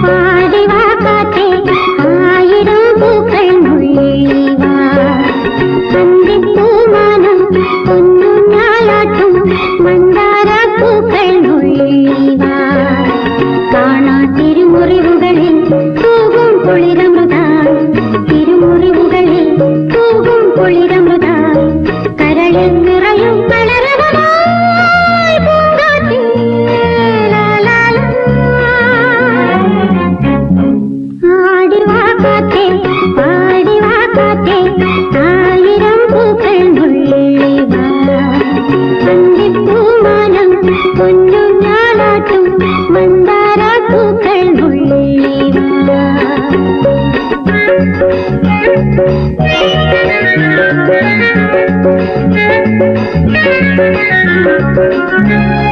പാടിവാ കാറ്റേ ആയിരം പൂക്കൾ നുള്ളിവാ അന്തിപ്പൂമാനം പൊന്നുഞ്ഞാലാട്ടും മന്ദാര പൂക്കൾ നുള്ളിവാ കാണാ തിരുമുറിവുകളിൽ തൂകും കുളിരമൃതായി തിരുമുറിവുകളിൽ തൂകും കുളിരമൃതായി കരളിൽ നിറയും കളരവമായി പൂങ്കാറ്റേ ലാലാല ആടിവാ കാറ്റേ പാടിവാ കാറ്റേ ആയിരം പൂക്കൾ നുള്ളിവാ അന്തിപ്പൂമാനം പൊന്നുഞ്ഞാലാട്ടും മന്ദാര പൂക്കൾ നുള്ളിവാ Thank you.